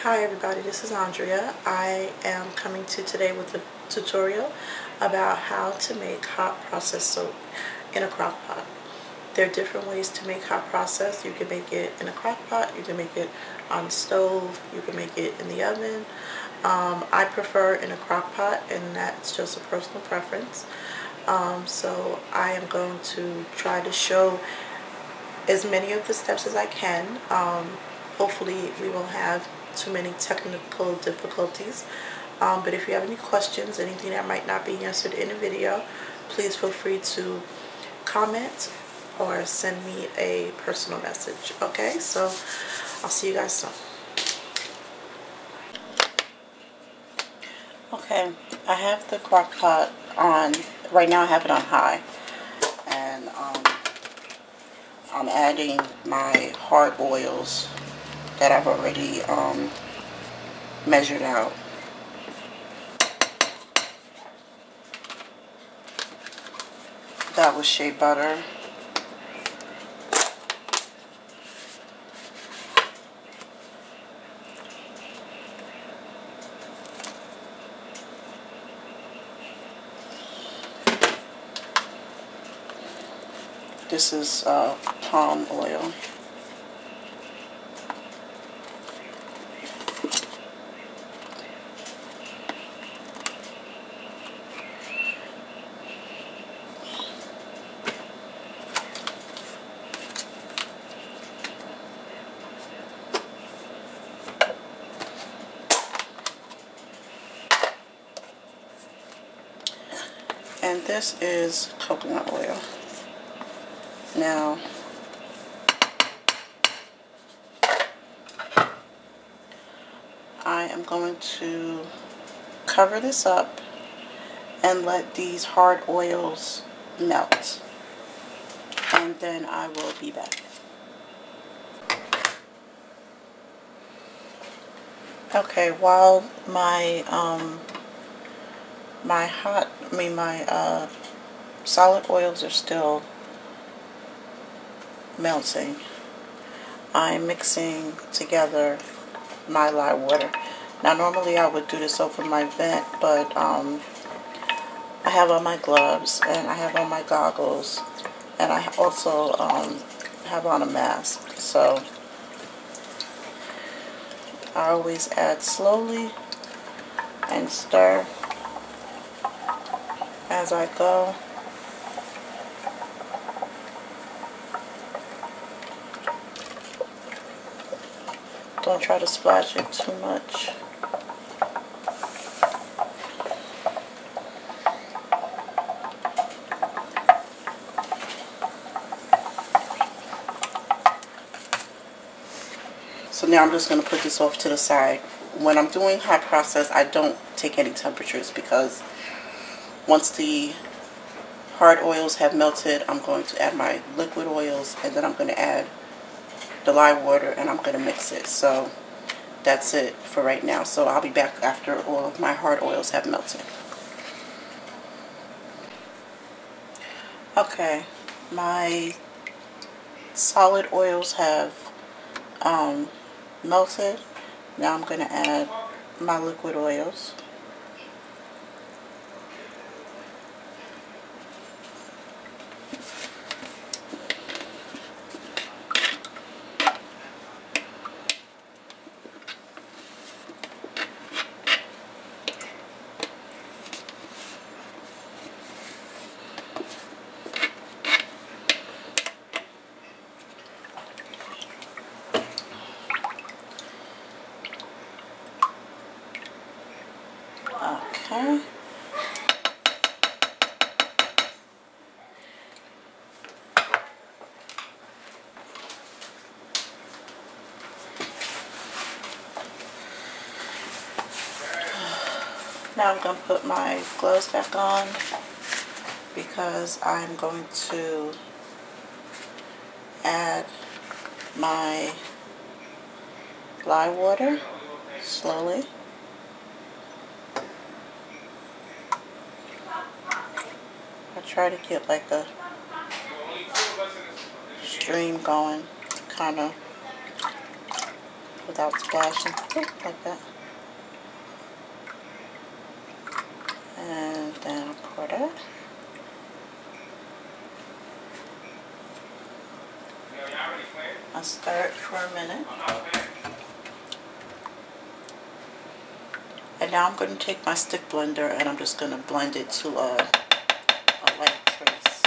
Hi everybody, this is Andrea. I am coming to today with a tutorial about how to make hot process soap in a crock pot. There are different ways to make hot process. You can make it in a crock pot, you can make it on the stove, you can make it in the oven. I prefer in a crock pot, and that's just a personal preference. So I am going to try to show as many of the steps as I can. Hopefully we won't have too many technical difficulties. But if you have any questions, anything that might not be answered in the video, please feel free to comment or send me a personal message. Okay, so I'll see you guys soon. Okay, I have the crock pot on, right now I have it on high, and I'm adding my hard oils that I've already measured out. That was shea butter. This is palm oil. And this is coconut oil. Now, I am going to cover this up and let these hard oils melt. And then I will be back. Okay, while my solid oils are still melting, I'm mixing together my lye water. Now normally I would do this over my vent, but I have on my gloves and I have on my goggles, and I also have on a mask, so I always add slowly and stir as I go. Don't try to splash it too much. So now I'm just going to put this off to the side. When I'm doing hot process, I don't take any temperatures, because once the hard oils have melted, I'm going to add my liquid oils, and then I'm going to add the lye water, and I'm going to mix it. So that's it for right now. So I'll be back after all of my hard oils have melted. Okay, my solid oils have melted. Now I'm going to add my liquid oils. Okay. Now I'm going to put my gloves back on, because I'm going to add my lye water slowly. I try to get like a stream going, kind of. without splashing. Like that. And then I'll pour that. I'll stir it for a minute. And now I'm going to take my stick blender and I'm just going to blend it to a light trace.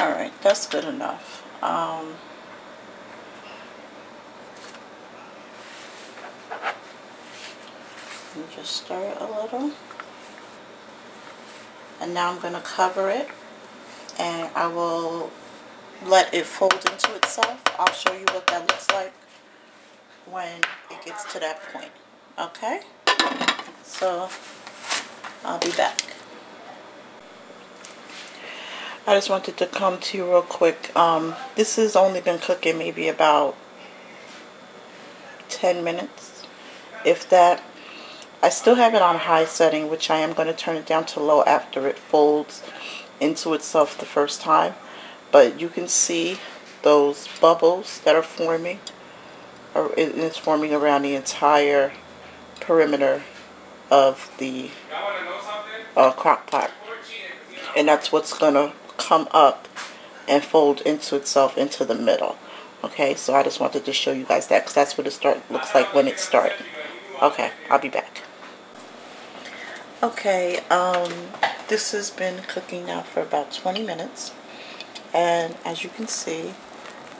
Alright, that's good enough. Just stir it a little. And now I'm going to cover it and I will let it fold into itself. I'll show you what that looks like when it gets to that point. Okay? So I'll be back. I just wanted to come to you real quick. This has only been cooking maybe about 10 minutes, if that. I still have it on high setting, which I am going to turn it down to low after it folds into itself the first time. But you can see those bubbles that are forming, or it's forming around the entire perimeter of the crock pot. And that's what's going to come up and fold into itself into the middle. Okay, so I just wanted to show you guys that because that's what it looks like when it's starting. Okay, I'll be back. Okay, this has been cooking now for about 20 minutes, and as you can see,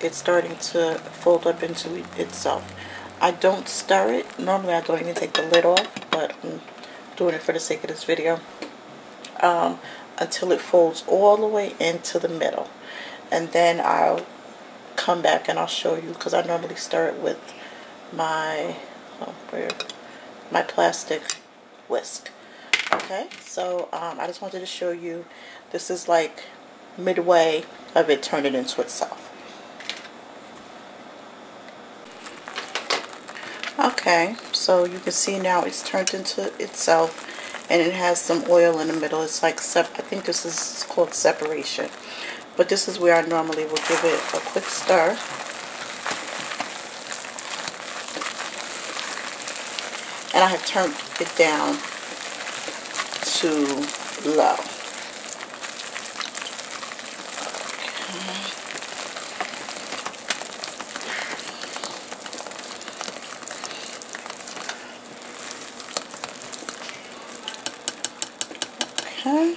it's starting to fold up into itself. I don't stir it. Normally I don't even take the lid off, but I'm doing it for the sake of this video. Until it folds all the way into the middle, and then I'll come back and I'll show you, because I normally stir it with my my plastic whisk. Okay, so I just wanted to show you, this is like midway of it turning into itself. Okay, so you can see now it's turned into itself. And it has some oil in the middle. It's like, I think this is called separation. But this is where I normally will give it a quick stir. And I have turned it down to low. Okay.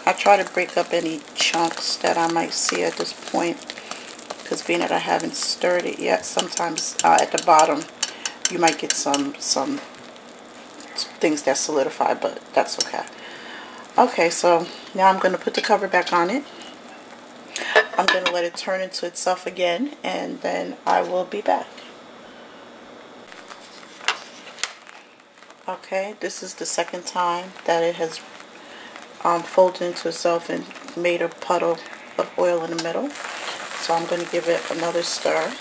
I try to break up any chunks that I might see at this point, because being that I haven't stirred it yet, sometimes at the bottom you might get some things that solidify, but that's okay. Okay, so now I'm going to put the cover back on it. I'm going to let it turn into itself again, and then I will be back. Okay, this is the second time that it has folded into itself and made a puddle of oil in the middle. So I'm going to give it another stir.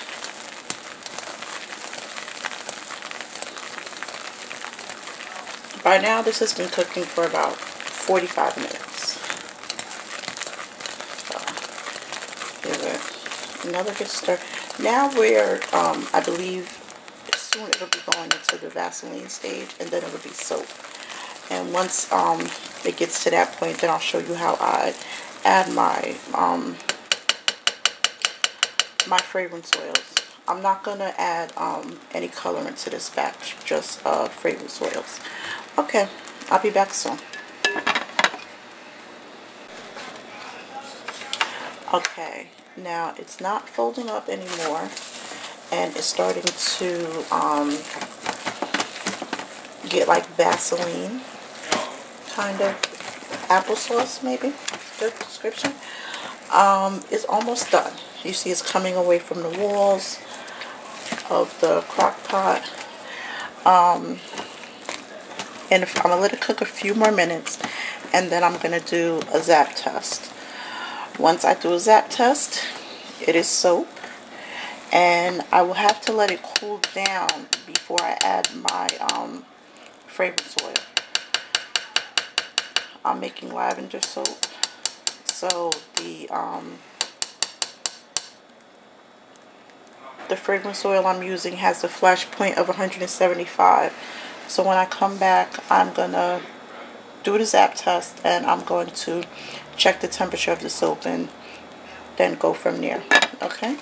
By now this has been cooking for about 45 minutes. So give it another good stir. Now we're, I believe, soon it'll be going into the Vaseline stage, and then it'll be soap. And once it gets to that point, then I'll show you how I add my my fragrance oils. I'm not gonna add any colorant to this batch, just fragrance oils. Okay, I'll be back soon. Okay, now it's not folding up anymore, and it's starting to get like Vaseline kind of applesauce, maybe. Good description. It's almost done. You see it's coming away from the walls of the crock pot. And if I'm gonna let it cook a few more minutes, and then I'm gonna do a zap test. Once I do a zap test, it is soap, and I will have to let it cool down before I add my fragrance oil. I'm making lavender soap, so the fragrance oil I'm using has a flash point of 175. So when I come back, I'm gonna do the zap test, and I'm going to check the temperature of the soap and then go from there. Okay?